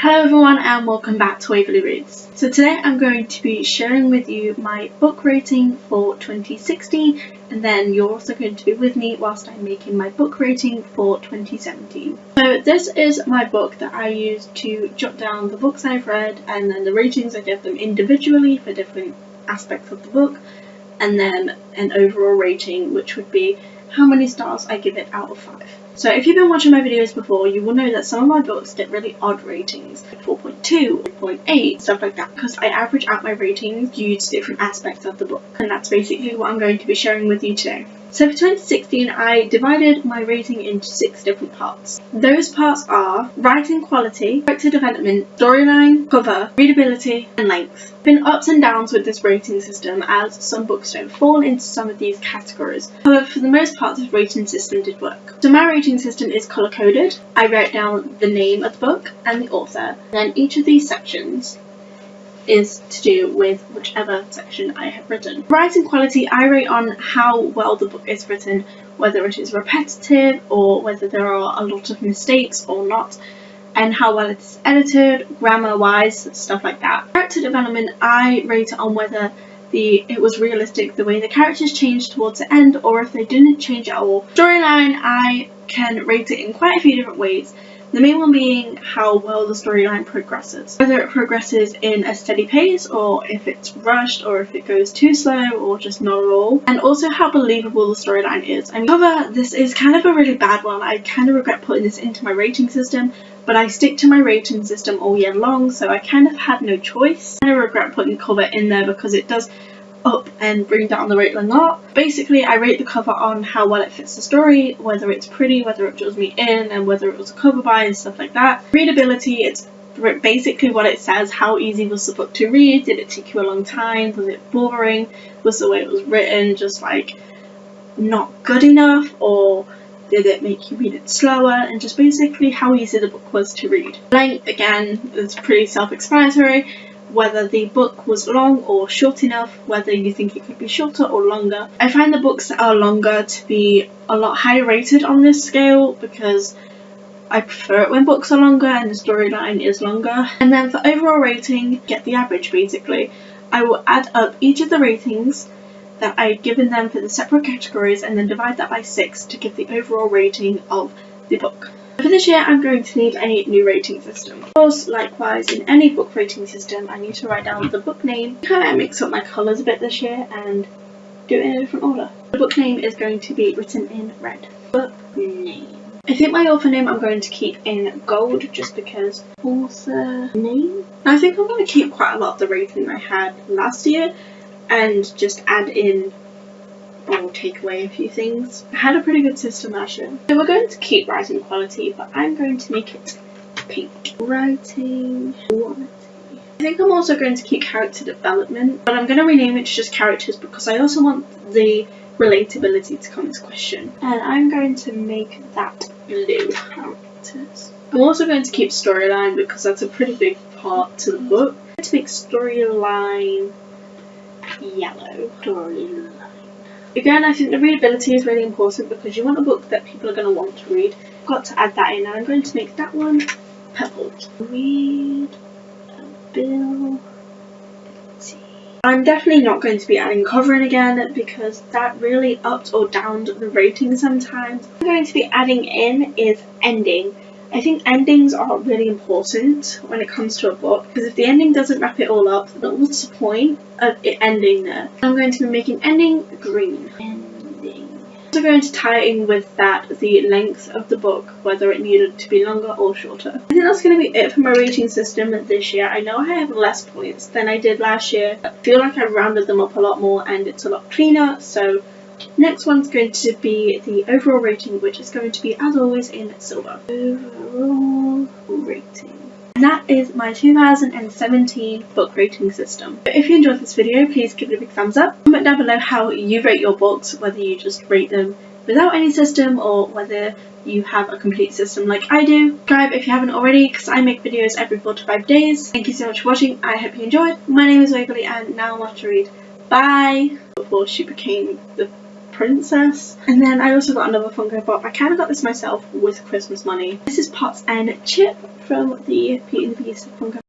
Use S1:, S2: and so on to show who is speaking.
S1: Hello everyone and welcome back to WaverlyReads. So today I'm going to be sharing with you my book rating for 2016, and then you're also going to be with me whilst I'm making my book rating for 2017. So this is my book that I use to jot down the books I've read, and then the ratings I give them individually for different aspects of the book, and then an overall rating, which would be how many stars I give it out of 5. So if you've been watching my videos before, you will know that some of my books get really odd ratings, like 4.2, 4.8, stuff like that, because I average out my ratings due to different aspects of the book, and that's basically what I'm going to be sharing with you today. So for 2016, I divided my rating into 6 different parts. Those parts are writing quality, character development, storyline, cover, readability, and length. There have been ups and downs with this rating system, as some books don't fall into some of these categories. However, for the most part, this rating system did work. So my rating system is colour coded. I write down the name of the book and the author. Then each of these sections is to do with whichever section I have written. Writing quality, I rate on how well the book is written, whether it is repetitive or whether there are a lot of mistakes or not, and how well it's edited, grammar wise, stuff like that. Character development, I rate it on whether it was realistic the way the characters changed towards the end, or if they didn't change at all. Storyline, I can rate it in quite a few different ways. The main one being how well the storyline progresses. Whether it progresses in a steady pace, or if it's rushed, or if it goes too slow, or just not at all. And also how believable the storyline is. I mean, however, this is kind of a really bad one. I kind of regret putting this into my rating system, but I stick to my rating system all year long, so I kind of had no choice. I regret putting cover in there because it does up and bring down the rate a lot. Basically, I rate the cover on how well it fits the story, whether it's pretty, whether it draws me in, and whether it was a cover buy and stuff like that. Readability, it's basically what it says. How easy was the book to read? Did it take you a long time? Was it boring? Was the way it was written just like not good enough, or did it make you read it slower? And just basically how easy the book was to read. Length, again, is pretty self-explanatory. Whether the book was long or short enough, whether you think it could be shorter or longer. I find the books that are longer to be a lot higher rated on this scale, because I prefer it when books are longer and the storyline is longer. And then for overall rating, get the average basically. I will add up each of the ratings that I've given them for the separate categories and then divide that by 6 to give the overall rating of the book. For this year, I'm going to need a new rating system. Of course, likewise, in any book rating system, I need to write down the book name. I kind of mix up my colours a bit this year and do it in a different order. The book name is going to be written in red. Book name. I think my author name I'm going to keep in gold, just because author name. I think I'm going to keep quite a lot of the rating I had last year and just add in or take away a few things. I had a pretty good system last year. So we're going to keep writing quality, but I'm going to make it pink. Writing quality. I think I'm also going to keep character development, but I'm going to rename it to just characters because I also want the relatability to come into question. And I'm going to make that blue. Characters. I'm also going to keep storyline because that's a pretty big part to the book. I'm going to make storyline yellow. Storyline. Again, I think the readability is really important because you want a book that people are going to want to read. I've got to add that in, and I'm going to make that one purple. Readability. I'm definitely not going to be adding covering again because that really upped or downed the rating sometimes. What I'm going to be adding in is ending. I think endings are really important when it comes to a book, because if the ending doesn't wrap it all up, then what's the point of it ending there? I'm going to be making ending green. Ending. I'm also going to tie in with that the length of the book, whether it needed to be longer or shorter. I think that's going to be it for my rating system this year. I know I have less points than I did last year. I feel like I've rounded them up a lot more and it's a lot cleaner, so next one's going to be the overall rating, which is going to be, as always, in silver. Overall rating. And that is my 2017 book rating system. So if you enjoyed this video, please give it a big thumbs up. Comment down below how you rate your books, whether you just rate them without any system or whether you have a complete system like I do. Subscribe if you haven't already, because I make videos every 4 to 5 days. Thank you so much for watching. I hope you enjoyed. My name is Waverly and now I'm off to read. Bye! Before she became the princess. And then I also got another Funko Pop. I kind of got this myself with Christmas money. This is Pot's N Chip from the Beauty and the Beast Funko